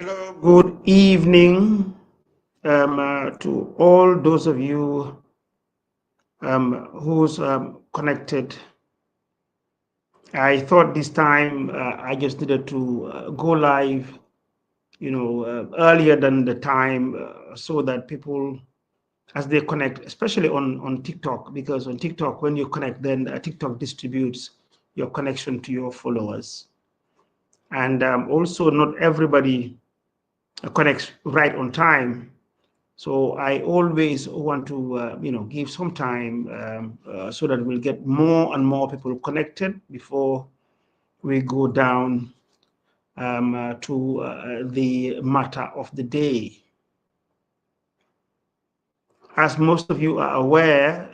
Good evening to all those of you who's connected. I thought this time I just needed to go live, earlier than the time so that people, as they connect, especially on TikTok, because on TikTok, when you connect, then TikTok distributes your connection to your followers. And also, not everybody connects right on time. So I always want to, give some time so that we'll get more and more people connected before we go down to the matter of the day. As most of you are aware,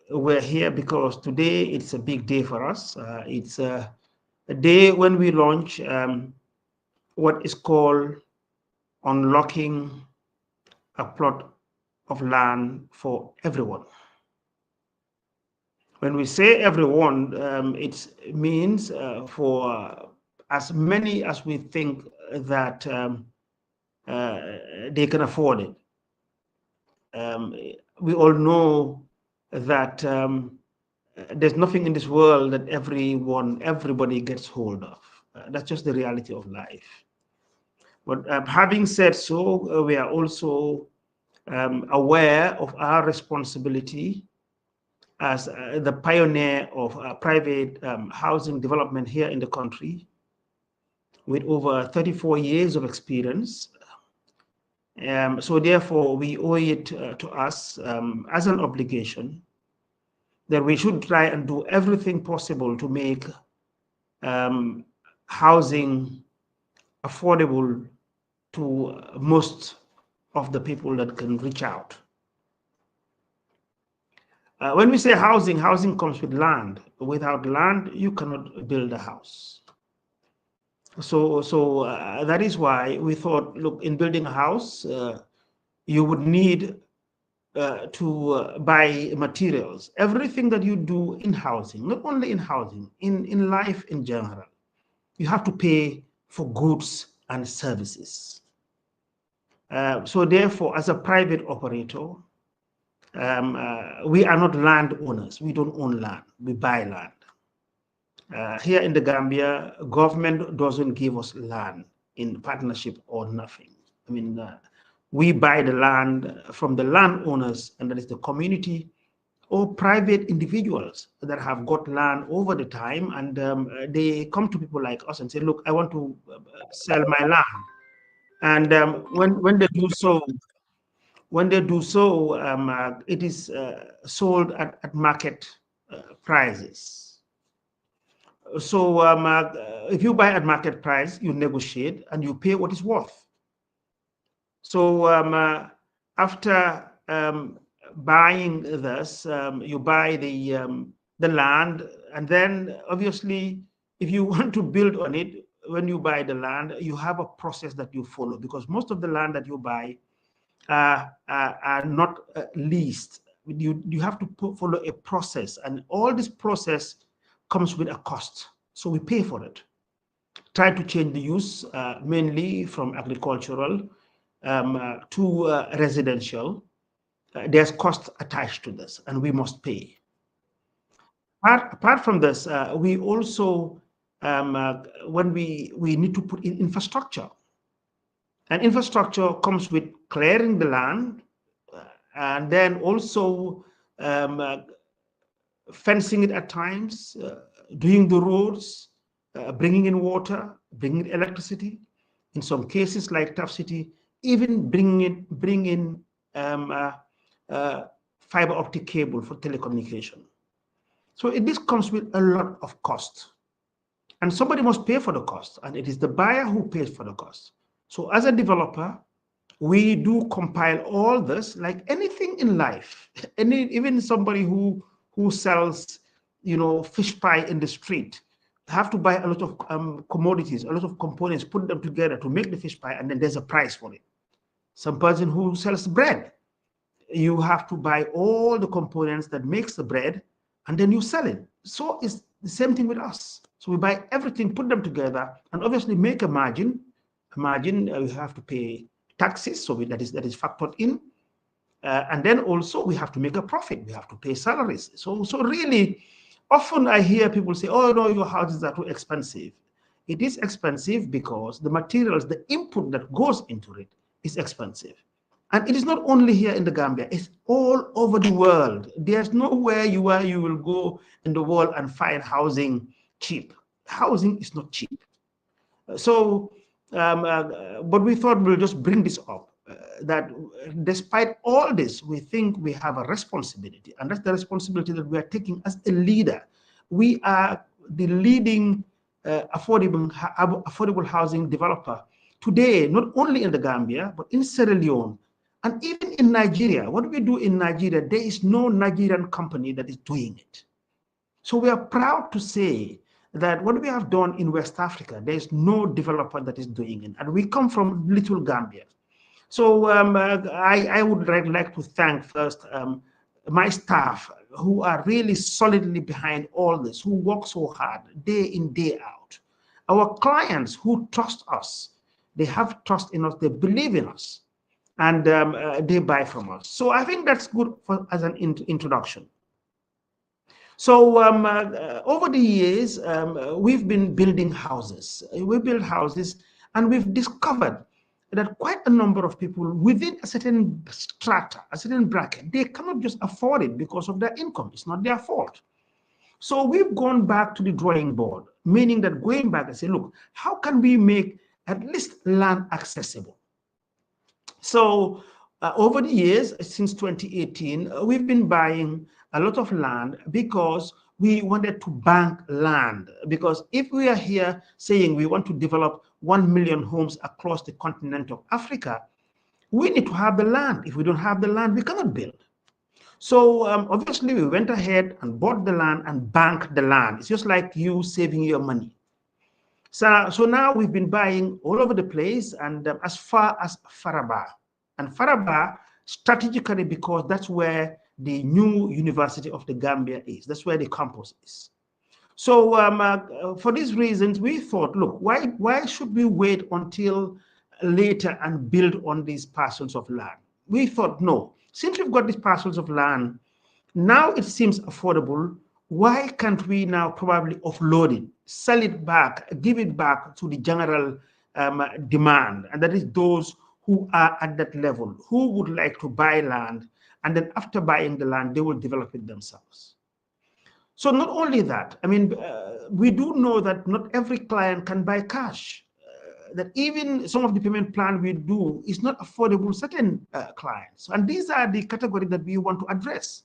we're here because today it's a big day for us. It's a day when we launch what is called unlocking a plot of land for everyone. When we say everyone, it means for as many as we think that they can afford it. We all know that there's nothing in this world that everybody gets hold of. That's just the reality of life. But having said so, we are also aware of our responsibility as the pioneer of private housing development here in the country, with over 34 years of experience. So therefore, we owe it to us as an obligation that we should try and do everything possible to make housing affordable to most of the people that can reach out. When we say housing, housing comes with land. Without land, you cannot build a house. So that is why we thought, look, in building a house, you would need to buy materials. Everything that you do in housing, not only in housing, in life in general, you have to pay for goods and services. So therefore, as a private operator, we are not landowners. We don't own land. We buy land. Here in the Gambia, government doesn't give us land in partnership or nothing. I mean, we buy the land from the landowners, and that is the community or private individuals that have got land over the time, and they come to people like us and say, look, I want to sell my land. And when they do so, it is sold at market prices. So if you buy at market price, you negotiate and you pay what it's worth. So after buying this, you buy the land, and then obviously, if you want to build on it, when you buy the land, you have a process that you follow, because most of the land that you buy are not leased. You have to follow a process, and all this process comes with a cost. So we pay for it. Try to change the use mainly from agricultural to residential. There's cost attached to this, and we must pay. Apart from this, we also, when we need to put in infrastructure, and infrastructure comes with clearing the land, and then also fencing it at times, doing the roads, bringing in water, bringing in electricity. In some cases, like Tough City, even bring in fiber optic cable for telecommunication. So this comes with a lot of cost, and somebody must pay for the cost, and it is the buyer who pays for the cost. So as a developer, we do compile all this, like anything in life. Even somebody who sells, fish pie in the street, have to buy a lot of commodities, a lot of components, put them together to make the fish pie, and then there's a price for it. Some person who sells bread, you have to buy all the components that makes the bread, and then you sell it. So it's the same thing with us. So we buy everything, put them together, and obviously make a margin, Imagine we have to pay taxes, so that is factored in. And then also we have to make a profit. We have to pay salaries. So really, often I hear people say, "Oh no, your houses are too expensive." It is expensive because the materials, the input that goes into it is expensive. And it is not only here in the Gambia, it's all over the world. There's nowhere you will go in the world and find housing cheap. Housing is not cheap. So, but we thought we'll just bring this up, that despite all this, we think we have a responsibility, and that's the responsibility that we are taking as a leader. We are the leading affordable housing developer today, not only in the Gambia, but in Sierra Leone, and even in Nigeria. What we do in Nigeria, there is no Nigerian company that is doing it. So we are proud to say that what we have done in West Africa, there is no developer that is doing it. And we come from little Gambia. So I would like to thank first my staff, who are really solidly behind all this, who work so hard day in, day out. Our clients who trust us, they have trust in us, they believe in us, and they buy from us. So I think that's good as an introduction. So over the years, we've been building houses. We build houses, and we've discovered that quite a number of people within a certain strata, a certain bracket, they cannot just afford it because of their income. It's not their fault. So we've gone back to the drawing board, meaning that going back and say, look, how can we make at least land accessible? So over the years, since 2018, we've been buying a lot of land because we wanted to bank land. Because if we are here saying we want to develop 1 million homes across the continent of Africa, we need to have the land. If we don't have the land, we cannot build. So obviously, we went ahead and bought the land and banked the land. It's just like you saving your money. So now we've been buying all over the place, and as far as Faraba. And Faraba, strategically, because that's where the new University of the Gambia is. That's where the campus is. So for these reasons, we thought, look, why should we wait until later and build on these parcels of land? We thought, no, since we've got these parcels of land, now it seems affordable. Why can't we now probably offload it, sell it back, give it back to the general demand? And that is those who are at that level, who would like to buy land, and then after buying the land, they will develop it themselves. So not only that, I mean, we do know that not every client can buy cash. That even some of the payment plan we do is not affordable to certain clients. And these are the categories that we want to address.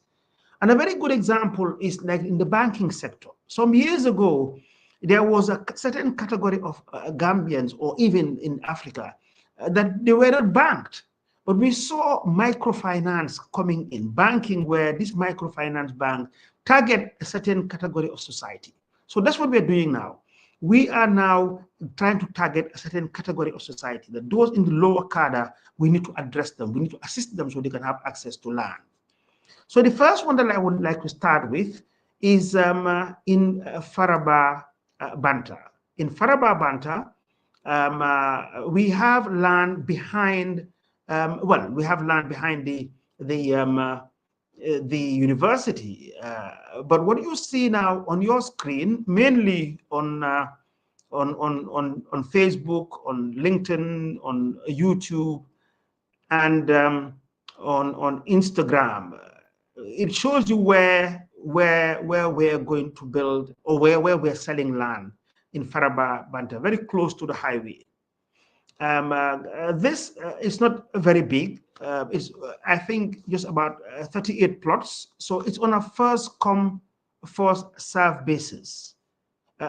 And a very good example is like in the banking sector. Some years ago, there was a certain category of Gambians, or even in Africa, that they were not banked. But we saw microfinance coming in, banking where this microfinance bank target a certain category of society. So that's what we're doing now. We are now trying to target a certain category of society, that those in the lower cadre, we need to address them. We need to assist them so they can have access to land. So the first one that I would like to start with is in Faraba Banta. In Faraba Banta, we have land behind. We have land behind the university. But what you see now on your screen, mainly on Facebook, on LinkedIn, on YouTube, and on Instagram, it shows you where we're going to build, or where we're selling land in Faraba Banta, very close to the highway. This is not very big. It's, I think, just about 38 plots. So it's on a first come, first serve basis.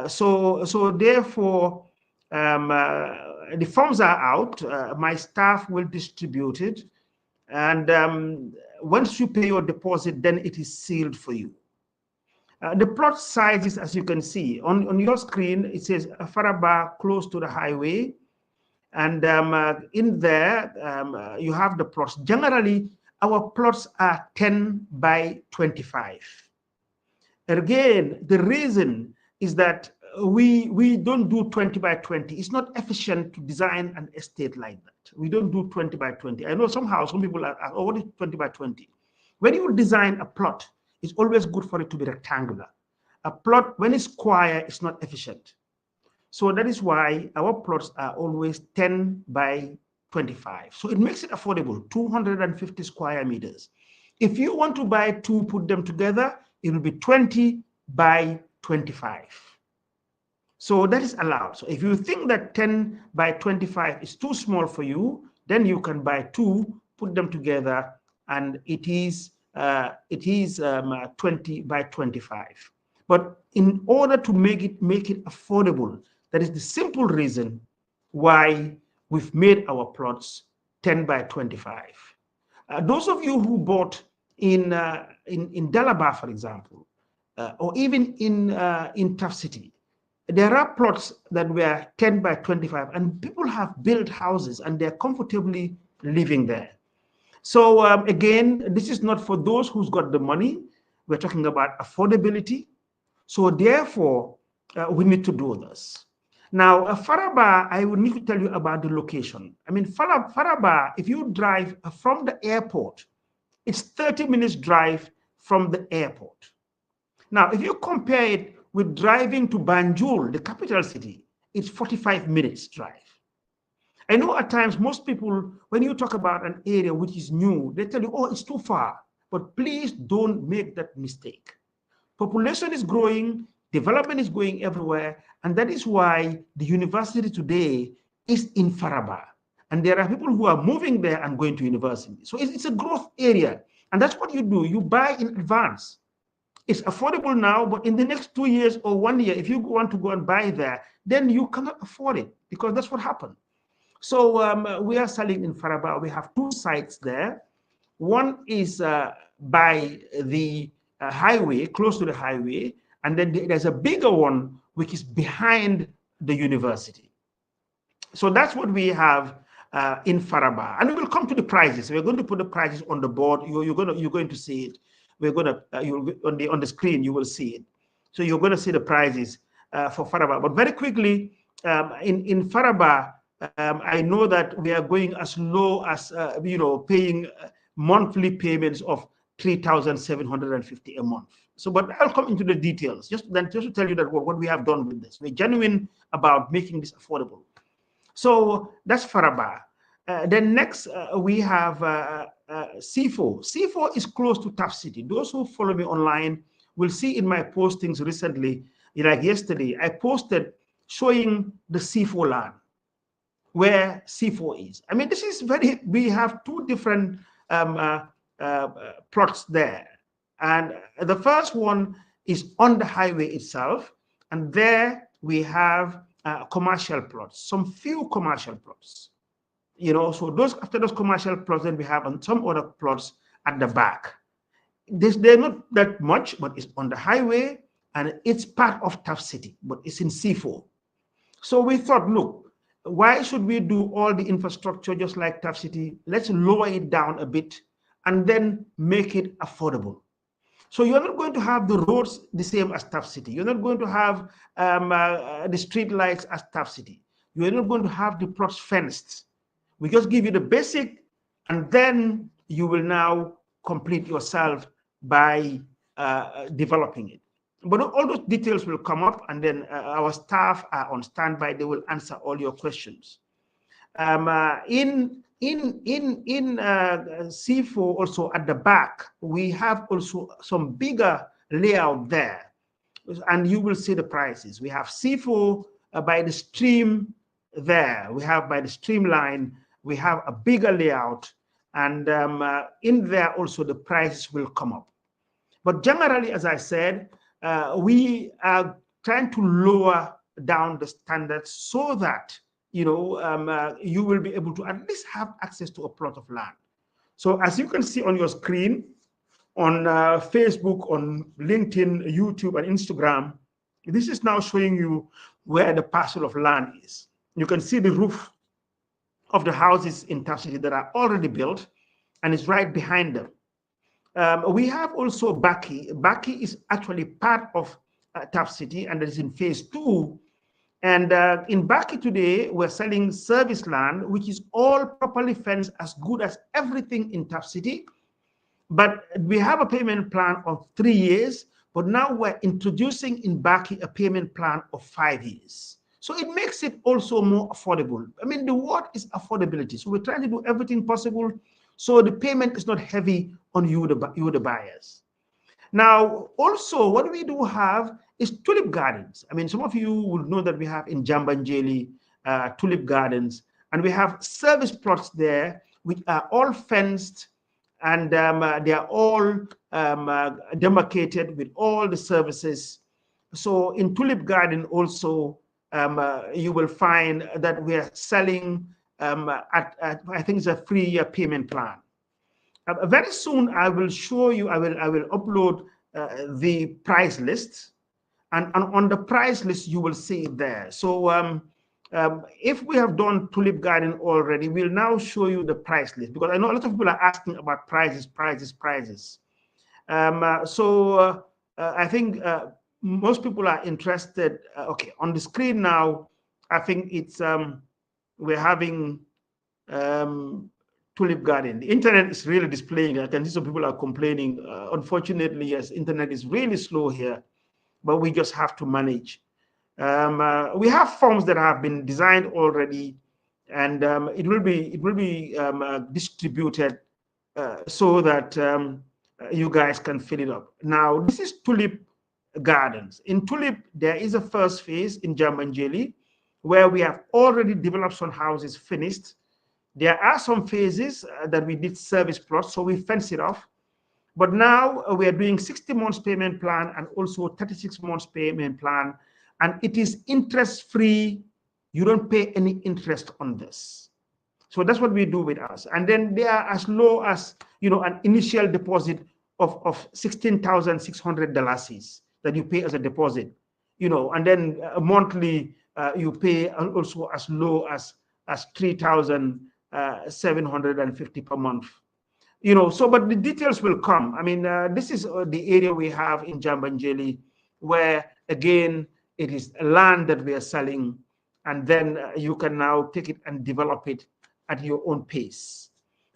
So therefore, the forms are out. My staff will distribute it. And once you pay your deposit, then it is sealed for you. The plot sizes, as you can see on your screen, it says Faraba close to the highway. And in there, you have the plots. Generally, our plots are 10 by 25. Again, the reason is that we don't do 20 by 20. It's not efficient to design an estate like that. We don't do 20 by 20. I know somehow some people are, oh, what is 20 by 20? When you design a plot, it's always good for it to be rectangular. A plot, when it's square, it's not efficient. So that is why our plots are always 10 by 25. So it makes it affordable, 250 square meters. If you want to buy two, put them together, it will be 20 by 25. So that is allowed. So if you think that 10 by 25 is too small for you, then you can buy two, put them together, and it is 20 by 25. But in order to make it affordable, that is the simple reason why we've made our plots 10 by 25. Those of you who bought in Dalaba, for example, or even in Tough City, there are plots that were 10 by 25, and people have built houses and they're comfortably living there. So again, this is not for those who's got the money. We're talking about affordability. So therefore, we need to do this. Now, Faraba, I would need to tell you about the location. I mean, Faraba, if you drive from the airport, it's 30 minutes drive from the airport. Now, if you compare it with driving to Banjul, the capital city, it's 45 minutes drive. I know at times most people, when you talk about an area which is new, they tell you, oh, it's too far. But please don't make that mistake. Population is growing, development is going everywhere, and that is why the university today is in Faraba. And there are people who are moving there and going to university. So it's a growth area. And that's what you do. You buy in advance. It's affordable now, but in the next 2 years or 1 year, if you want to go and buy there, then you cannot afford it because that's what happened. So we are selling in Faraba. We have two sites there. One is by the highway, close to the highway, and then there's a bigger one which is behind the university. So that's what we have in Faraba, and we will come to the prices. We're going to put the prices on the board. You're going to see it. We're going to on the screen. You will see it. So you're going to see the prices for Faraba. But very quickly, in Faraba, I know that we are going as low as paying monthly payments of 3,750 a month. So, but I'll come into the details. Just to tell you that what we have done with this, we're genuine about making this affordable. So that's Faraba. Then next we have C4. C4 is close to Tough City. Those who follow me online will see in my postings recently, like yesterday, I posted showing the C4 land, where C4 is. I mean, this is we have two different plots there. And the first one is on the highway itself. And there we have commercial plots, some few commercial plots. So after those commercial plots, then we have some other plots at the back. They're not that much, but it's on the highway and it's part of Tough City, but it's in C4. So we thought, look, why should we do all the infrastructure just like Tough City? Let's lower it down a bit and then make it affordable. So you're not going to have the roads the same as Tough City. You're not going to have the street lights as Tough City. You're not going to have the plots fenced. We just give you the basic, and then you will now complete yourself by developing it. But all those details will come up, and then our staff are on standby. They will answer all your questions. In C4 also at the back, we have also some bigger layout there, and you will see the prices. We have C4 by the stream there. We have by the streamline. We have a bigger layout, and in there also the prices will come up. But generally, as I said, we are trying to lower down the standards so that you will be able to at least have access to a plot of land. So as you can see on your screen, on Facebook, on LinkedIn, YouTube, and Instagram, this is now showing you where the parcel of land is. You can see the roof of the houses in Tough City that are already built, and it's right behind them. We have also Baki. Baki is actually part of Tap City, and that is in phase 2. And in Baki today, we're selling service land, which is all properly fenced, as good as everything in Tap City. But we have a payment plan of 3 years, but now we're introducing in Baki a payment plan of 5 years. So it makes it also more affordable. I mean, the word is affordability. So we're trying to do everything possible so the payment is not heavy on you, the buyers. Now, also, what we do have is Tulip Gardens. I mean, some of you will know that we have in Jambanjeli Tulip Gardens, and we have service plots there, which are all fenced, and they are all demarcated with all the services. So in Tulip Garden also, you will find that we are selling at I think it's a 3-year payment plan. Very soon, I will show you. I will upload the price list, and on the price list you will see it there. So if we have done Tulip Garden already, we'll now show you the price list, because I know a lot of people are asking about prices. I think most people are interested. Okay, on the screen now, I think it's we're having Tulip Garden. The internet is really displaying. I can see some people are complaining. Unfortunately, yes, internet is really slow here, but we just have to manage. We have forms that have been designed already, and it will be distributed so that you guys can fill it up. Now, this is Tulip Gardens. In Tulip, there is a first phase in Jambanjeli where we have already developed some houses finished. There are some phases that we did service plots, so we fenced it off. But now we are doing 60 months payment plan and also 36 months payment plan, and it is interest-free. You don't pay any interest on this. So that's what we do with us. And then they are as low as, an initial deposit of $16,600 that you pay as a deposit, and then monthly you pay also as low as 3,750 per month. So, but the details will come. I mean, this is the area we have in Jambanjeli, where, again, it is land that we are selling, and then you can now take it and develop it at your own pace.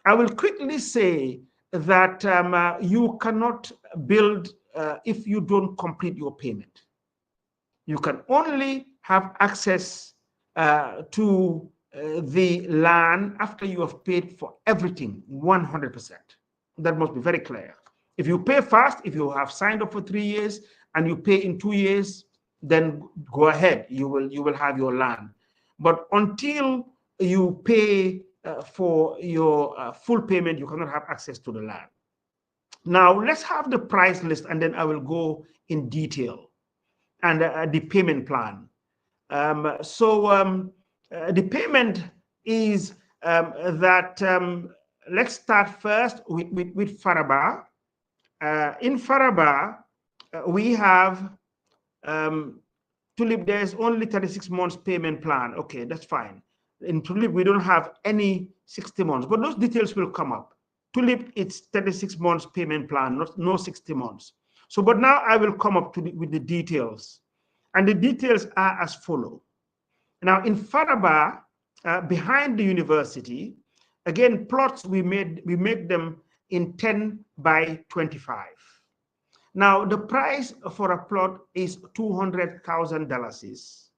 I will quickly say that you cannot build if you don't complete your payment. You can only have access to the land after you have paid for everything 100%. That must be very clear. If you pay fast, if you have signed up for 3 years and you pay in 2 years, then go ahead. You will have your land. But until you pay for your full payment, you cannot have access to the land. Now let's have the price list, and then I will go in detail and the payment plan. The payment is that let's start first with Faraba. In Faraba, we have Tulip. There's only 36 months payment plan. Okay, that's fine. In Tulip, we don't have any 60 months, but those details will come up. Tulip, it's 36 months payment plan, no 60 months. So, but now I will come up with the details, and the details are as follow. Now, in Faraba, behind the university, again, plots we make them in 10 by 25. Now, the price for a plot is $200,000.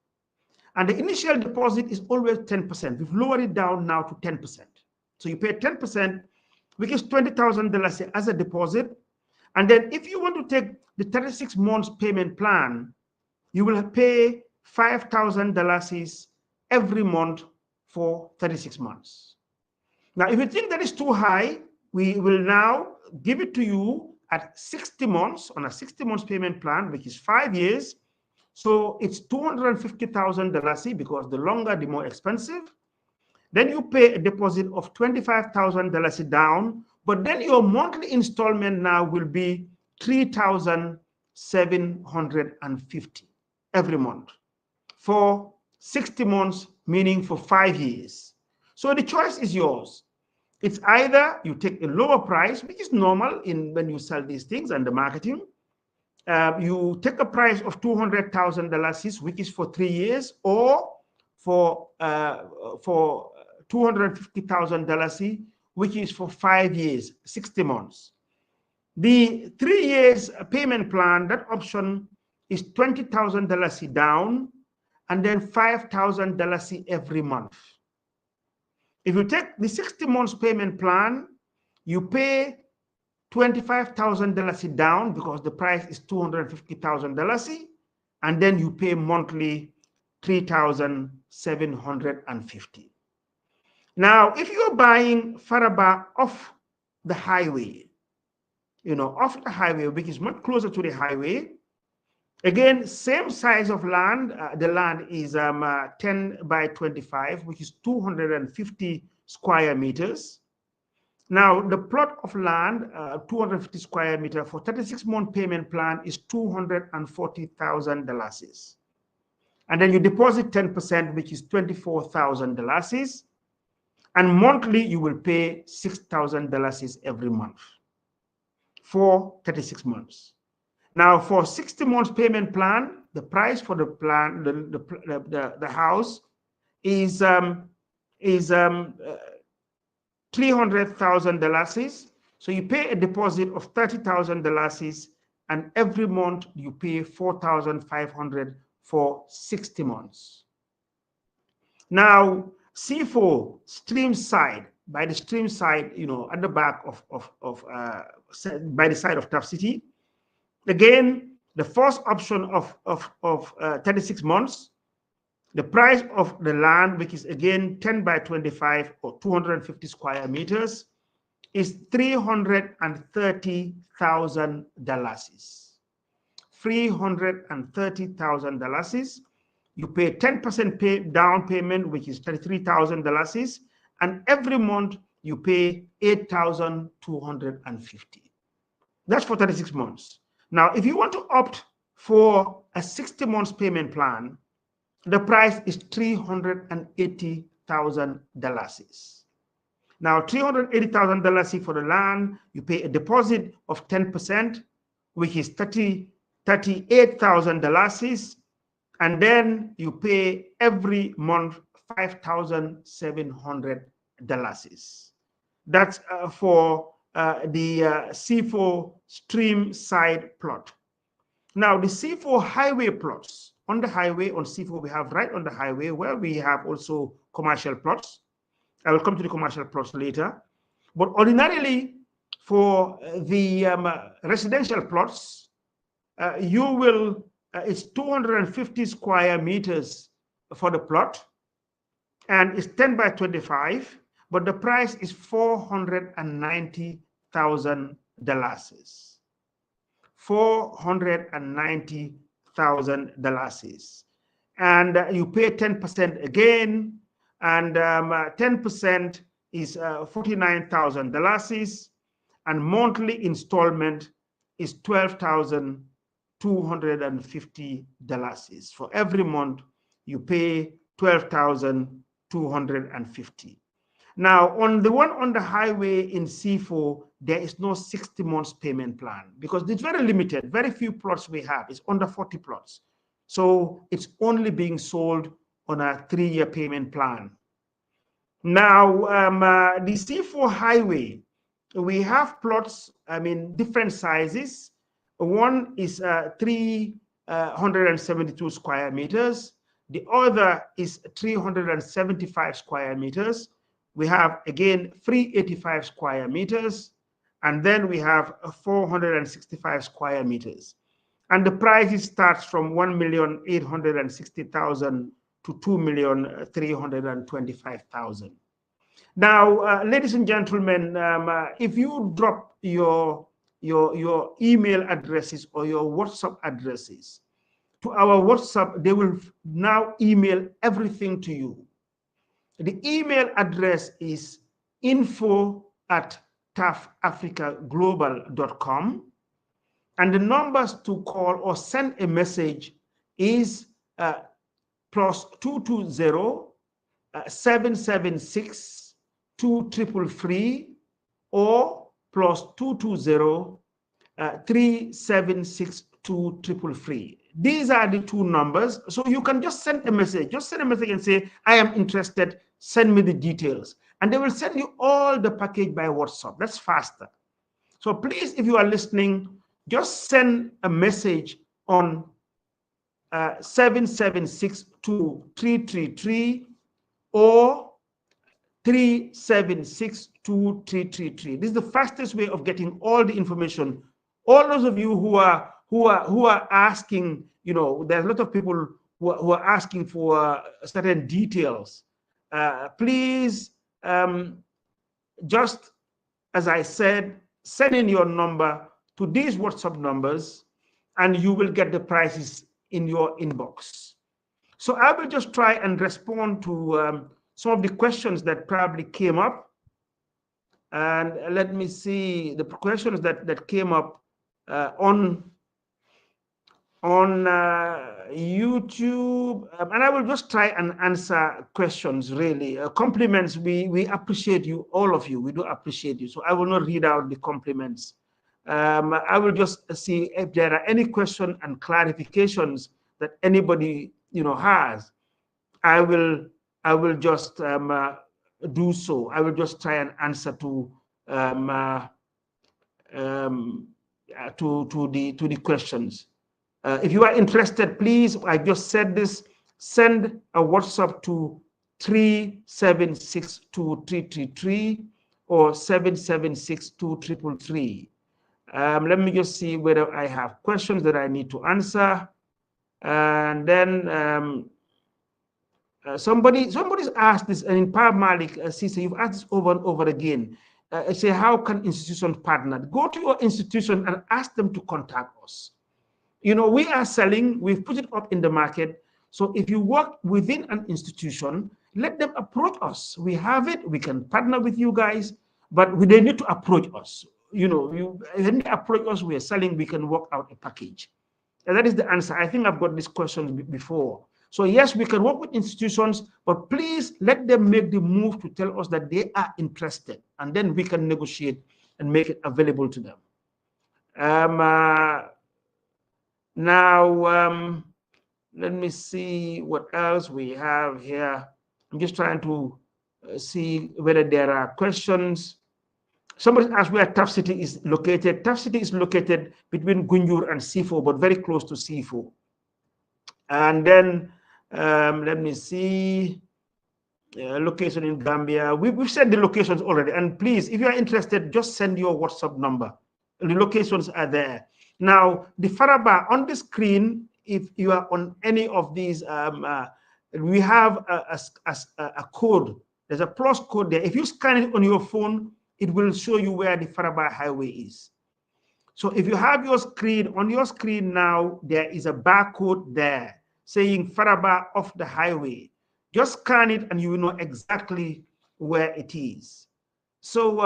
And the initial deposit is always 10%. We've lowered it down now to 10%. So you pay 10%, which is $20,000 as a deposit. And then if you want to take the 36 months payment plan, you will pay $5,000 every month for 36 months. Now, if you think that is too high, we will now give it to you at 60 months on a 60 months payment plan, which is 5 years. So it's $250,000 because the longer, the more expensive. Then you pay a deposit of $25,000 down, but then your monthly installment now will be $3,750 every month for 60 months, meaning for 5 years. So the choice is yours. It's either you take a lower price, which is normal when you sell these things and the marketing, you take a price of $200,000, which is for 3 years, or for $250,000, which is for 5 years, 60 months. The 3 years payment plan, that option is $20,000 down and then $5,000 every month. If you take the 60 months payment plan, you pay $25,000 down because the price is $250,000, and then you pay monthly $3,750. Now, if you're buying Faraba off the highway, off the highway, which is much closer to the highway, again, same size of land. The land is 10 by 25, which is 250 square meters. Now, the plot of land, 250 square meter for 36-month payment plan is $240,000. And then you deposit 10%, which is $24,000. And monthly, you will pay $6,000 every month for 36 months. Now, for 60 months payment plan, the price for the plan, the house is $300,000. So you pay a deposit of $30,000, and every month you pay $4,500 for 60 months. Now, C4 stream side, by the stream side, at the back by the side of Tough City. Again, the first option of 36 months, the price of the land, which is again 10 by 25 or 250 square meters, is $330,000. $330,000. You pay 10% down payment, which is $33,000, and every month you pay $8,250. That's for 36 months. Now, if you want to opt for a 60 months payment plan, the price is $380,000. Now, $380,000 for the land, you pay a deposit of 10%, which is $38,000, and then you pay every month $5,700. That's for the C4 stream side plot. Now, the C4 highway plots, on the highway, on C4, we have right on the highway where we have also commercial plots. I will come to the commercial plots later. But ordinarily, for the residential plots, you will, it's 250 square meters for the plot, and it's 10 by 25, but the price is $490,000. $490,000. And you pay 10% again, and 10% is $49,000, and monthly installment is $12,250. For every month, you pay $12,250. Now, on the one on the highway in C4, there is no 60 months payment plan because it's very limited. Very few plots we have. It's under 40 plots. So it's only being sold on a 3-year payment plan. Now, the C4 highway, we have plots, different sizes. One is 372 square meters. The other is 375 square meters. We have, again, 385 square meters. And then we have 465 square meters. And the prices starts from $1,860,000 to $2,325,000. Now, ladies and gentlemen, if you drop your email addresses or your WhatsApp addresses to our WhatsApp, they will now email everything to you. The email address is info@toughafricaglobal.com, and the numbers to call or send a message is +220 776 2333 or +220 376 233. These are the two numbers. So you can just send a message. Just send a message and say, I am interested. Send me the details. And they will send you all the package by WhatsApp. That's faster. So please, if you are listening, just send a message on 7762333 or 3762333. This is the fastest way of getting all the information. All those of you who are asking, you know, there's a lot of people who are asking for certain details. Please, just as I said, send in your number to these WhatsApp numbers, and you will get the prices in your inbox. So I will just try and respond to some of the questions that probably came up. And let me see the questions that came up on YouTube, and I will just try and answer questions. Really, compliments. We appreciate you, all of you. We do appreciate you. So I will not read out the compliments. I will just see if there are any questions and clarifications that anybody has. I will just do so. I will just try and answer to the questions. If you are interested, please, I just said this, send a WhatsApp to 3762333 or 7762333. Let me just see whether I have questions that I need to answer. And then somebody's asked this, and in Par Malik, Sisa, you've asked this over and over again. Say, how can institutions partner? Go to your institution and ask them to contact us. You know, we are selling, we've put it up in the market. So if you work within an institution, let them approach us. We have it, we can partner with you guys, but they need to approach us. You know, when they approach us, we are selling, we can work out a package. And that is the answer. I think I've got this question before. So yes, we can work with institutions, but please let them make the move to tell us that they are interested, and then we can negotiate and make it available to them. Now, let me see what else we have here. I'm just trying to see whether there are questions. Somebody asked where Tough City is located. Tough City is located between Gunjur and Sifo, but very close to Sifo. And then let me see, location in Gambia. We've said the locations already. And please, if you are interested, just send your WhatsApp number. The locations are there. Now, the Faraba on the screen, if you are on any of these, we have a code. There's a plus code there. If you scan it on your phone, it will show you where the Faraba highway is. So if you have your screen, on your screen now, there is a barcode there saying Faraba off the highway. Just scan it and you will know exactly where it is. So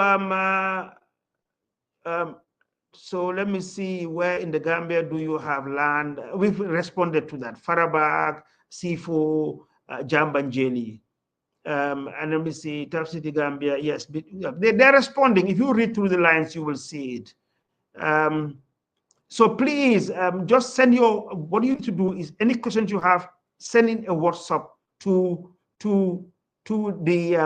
so let me see, where in the Gambia do you have land? We've responded to that. Faraba, Sifo, Jambanjeli. And let me see, Tough City, Gambia. Yes, they're responding. If you read through the lines, you will see it. So please just send your, what you need to do is any questions you have, send in a WhatsApp to the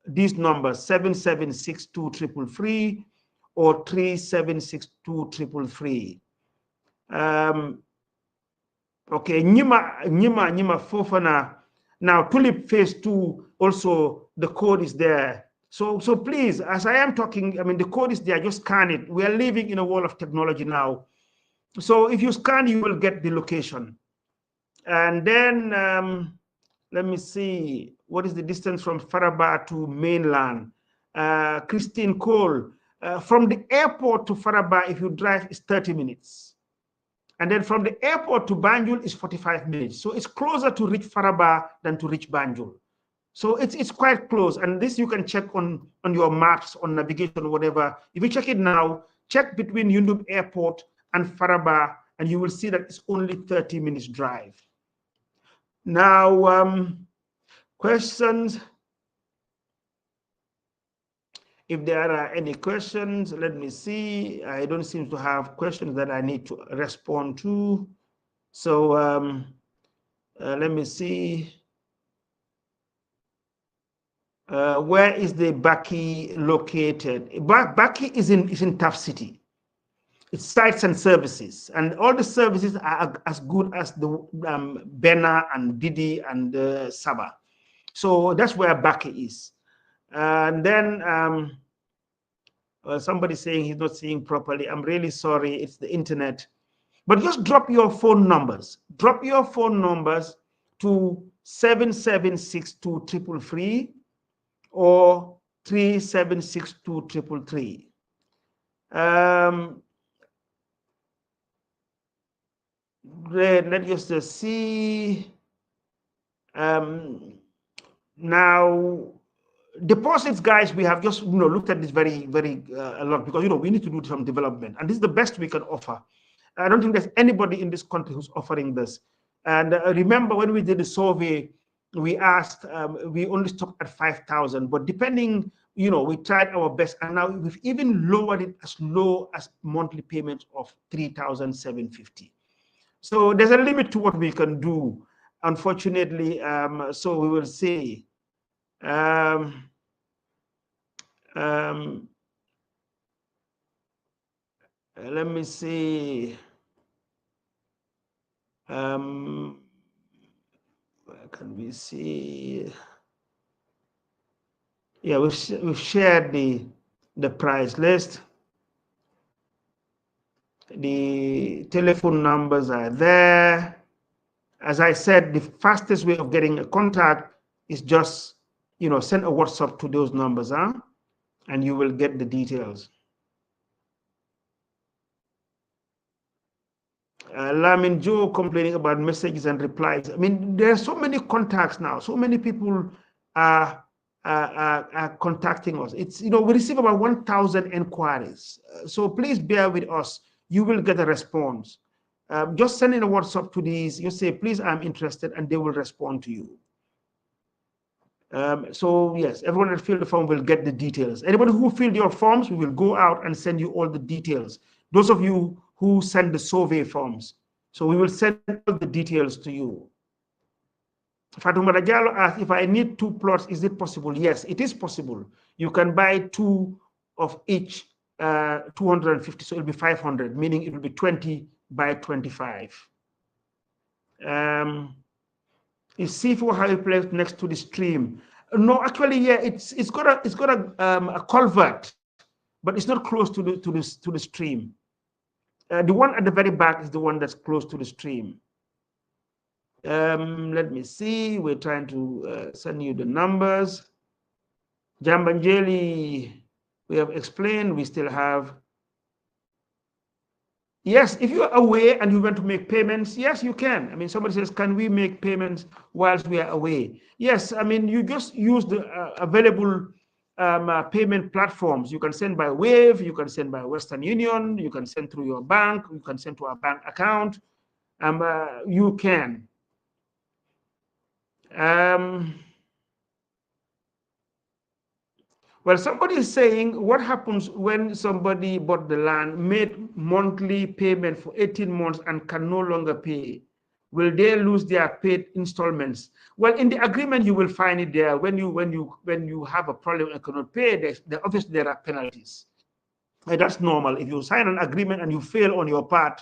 these numbers 7762333 or 3762333. Okay, Nima Fofana. Now Tulip phase 2 also, the code is there. So please, as I am talking, I mean the code is there, just scan it. We are living in a world of technology now. So if you scan, you will get the location. And then let me see, what is the distance from Faraba to mainland? Christine Cole, from the airport to Faraba, if you drive, is 30 minutes. And then from the airport to Banjul is 45 minutes. So it's closer to reach Faraba than to reach Banjul. So it's quite close. And this you can check on your maps, on navigation, whatever. If you check it now, check between Yundum Airport and Faraba, and you will see that it's only 30 minutes drive. Now, questions. if there are any questions, let me see. I don't seem to have questions that I need to respond to. So let me see. Where is the Baki located? Baki is in Tough City. It's sites and services, and all the services are as good as the Bena and Didi and Saba. So that's where Baki is. And then somebody saying he's not seeing properly. I'm really sorry. It's the internet. But just drop your phone numbers. Drop your phone numbers to 7762333 or 3762333. Let us just see. Now, deposits, guys, we have just looked at this very a lot, because we need to do some development, and this is the best we can offer. I don't think there's anybody in this country who's offering this. And remember, when we did the survey, we asked, we only stopped at 5,000, but depending, we tried our best, and now we've even lowered it as low as monthly payments of 3,750. So there's a limit to what we can do, unfortunately. So we will see. Let me see. Where can we see? Yeah, we've shared the price list. The telephone numbers are there. As I said, the fastest way of getting a contact is just send a WhatsApp to those numbers, and you will get the details. Lamin Joe complaining about messages and replies. I mean, there are so many contacts now. So many people are contacting us. It's we receive about 1,000 inquiries. So please bear with us. You will get a response. Just send in a WhatsApp to these. You say, please, I'm interested, and they will respond to you. So yes, everyone that filled the form will get the details. Anybody who filled your forms, we will go out and send you all the details. Those of you who send the survey forms, so we will send all the details to you. Fatumata Jallo asked, if I need 2 plots, is it possible? Yes, it is possible. You can buy 2 of each, 250, so it'll be 500, meaning it will be 20 by 25. Is C4 highway placed next to the stream? No, actually, yeah, it's got a culvert, but it's not close to the stream. The one at the very back is the one that's close to the stream. Let me see. We're trying to send you the numbers. Jambanjeli, we have explained. We still have. Yes, if you're away and you want to make payments, yes, you can. I mean, somebody says, can we make payments whilst we are away? Yes, I mean, you just use the available payment platforms. You can send by Wave, you can send by Western Union, you can send through your bank, you can send to a bank account. You can. Well, somebody is saying, what happens when somebody bought the land, made monthly payment for 18 months and can no longer pay? Will they lose their paid installments? Well, in the agreement, you will find it there. When you have a problem and cannot pay, obviously there are penalties. And that's normal. If you sign an agreement and you fail on your part,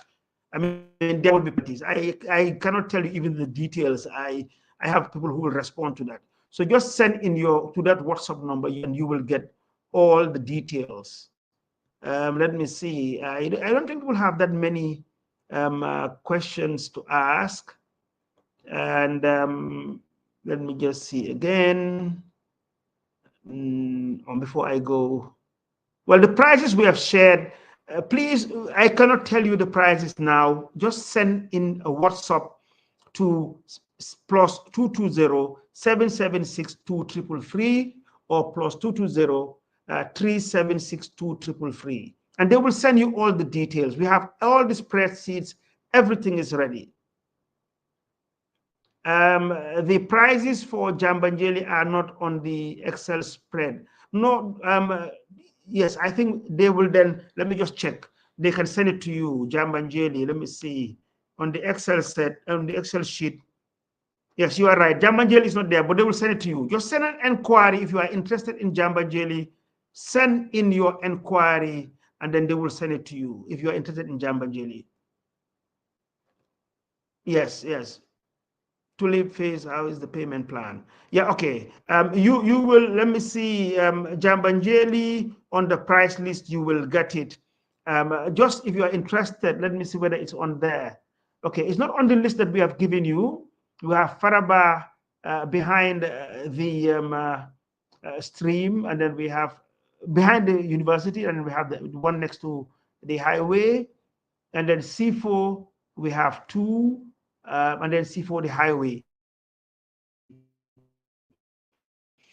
I mean, there will be penalties. I cannot tell you even the details. I have people who will respond to that. So just send in to that WhatsApp number, and you will get all the details. Let me see. I don't think we'll have that many questions to ask. And let me just see again. Before I go. Well, the prices we have shared, please, I cannot tell you the prices now. Just send in a WhatsApp to plus 220-776-2333 or plus 220-376-2333. And they will send you all the details. We have all the spreadsheets. Everything is ready. The prices for Jambanjeli are not on the Excel spread. No, Yes, I think they will then, let me just check. They can send it to you, Jambanjeli. Let me see. On the Excel set, on the Excel sheet. Yes, you are right. Jambanjeli is not there, but they will send it to you. Just send an inquiry if you are interested in Jambanjeli. Send in your inquiry, and then they will send it to you if you are interested in Jambanjeli. Yes, yes. Tulip phase, how is the payment plan? Yeah, okay. You will, let me see, Jambanjeli on the price list, you will get it. Just if you are interested, let me see whether it's on there. Okay, it's not on the list that we have given you. We have Faraba behind the stream, and then we have behind the university, and we have the one next to the highway, and then C4, we have two, and then C4, the highway.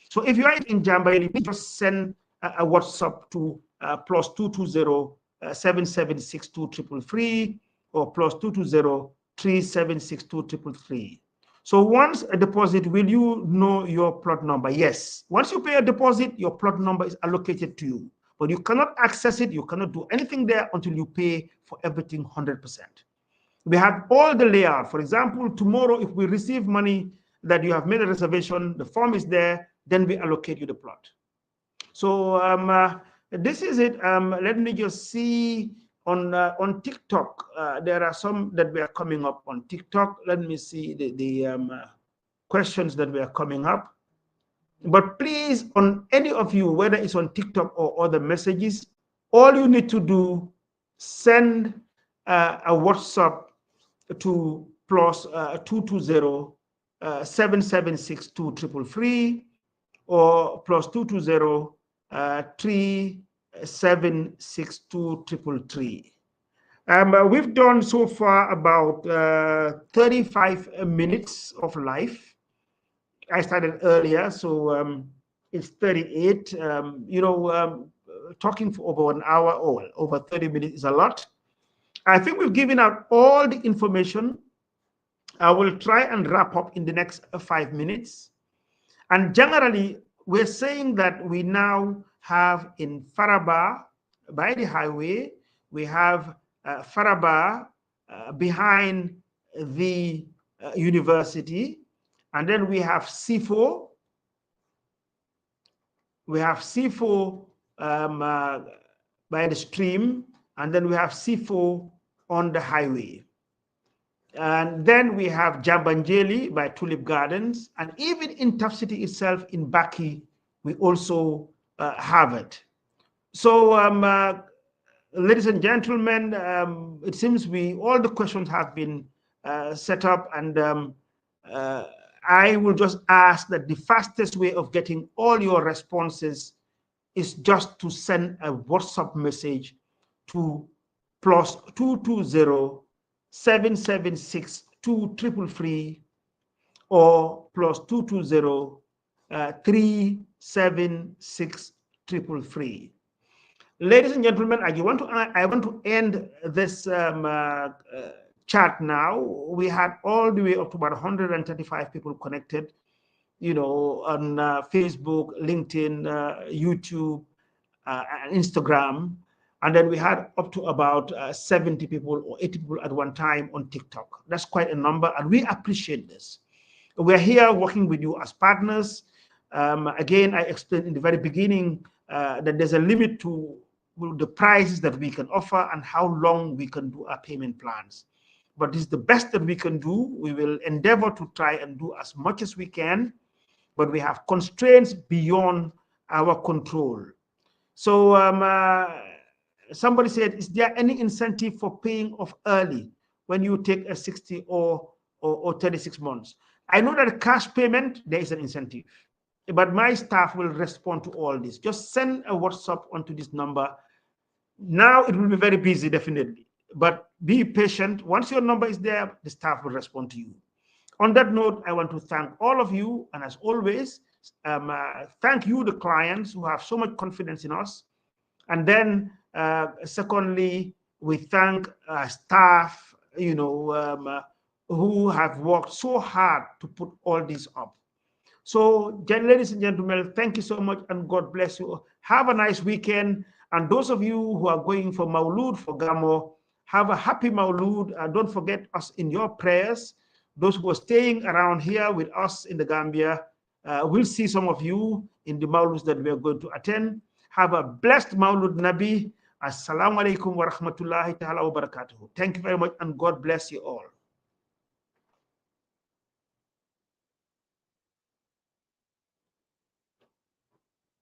So if you are in Jambanjeli, just send a WhatsApp to +220 7762333 or +220 3762333. So once a deposit, will you know your plot number? Yes. Once you pay a deposit, your plot number is allocated to you. But you cannot access it, you cannot do anything there until you pay for everything 100%. We have all the layout. For example, tomorrow, if we receive money that you have made a reservation, the form is there, then we allocate you the plot. So this is it. Let me just see on TikTok. There are some that we are coming up on TikTok. Let me see the questions that we are coming up. But please, on any of you, whether it's on TikTok or other messages, all you need to do, send a WhatsApp to +220 7762333 or +220 3762333. We've done so far about 35 minutes of live. I started earlier, so it's 38. Talking for over an hour or over 30 minutes is a lot. I think we've given out all the information. I will try and wrap up in the next 5 minutes. And generally, we're saying that we now have in Faraba, by the highway, we have Faraba behind the university. And then we have C4. We have C4 by the stream. And then we have C4 on the highway. And then we have Jambanjeli by Tulip Gardens. And even in Tough City itself, in Baki, we also have it. So, ladies and gentlemen, it seems all the questions have been set up, and I will just ask that the fastest way of getting all your responses is just to send a WhatsApp message to +220 7762333 or +220 3762333. Ladies and gentlemen, I want to end this chat now. We had all the way up to about 135 people connected, on Facebook, LinkedIn, YouTube, and Instagram. And then we had up to about 70 people or 80 people at one time on TikTok. That's quite a number, and we appreciate this. We're here working with you as partners. Again, I explained in the very beginning that there's a limit to the prices that we can offer and how long we can do our payment plans. But this is the best that we can do. We will endeavor to try and do as much as we can, but we have constraints beyond our control. So somebody said, is there any incentive for paying off early when you take a 60 or 36 months? I know that cash payment, there is an incentive, but my staff will respond to all this. Just send a WhatsApp onto this number. Now it will be very busy, definitely, but be patient. Once your number is there, the staff will respond to you. On that note, I want to thank all of you, and as always, thank you, the clients who have so much confidence in us. And then, secondly, we thank staff, who have worked so hard to put all this up. So, ladies and gentlemen, thank you so much and God bless you. Have a nice weekend. And those of you who are going for Maulud, for Gamo, have a happy Maulud. Don't forget us in your prayers. Those who are staying around here with us in the Gambia, we'll see some of you in the Mauluds that we are going to attend. Have a blessed Maulud Nabi. Assalamu alaikum wa rahmatullahi ta'ala wa barakatuhu. Thank you very much and God bless you all.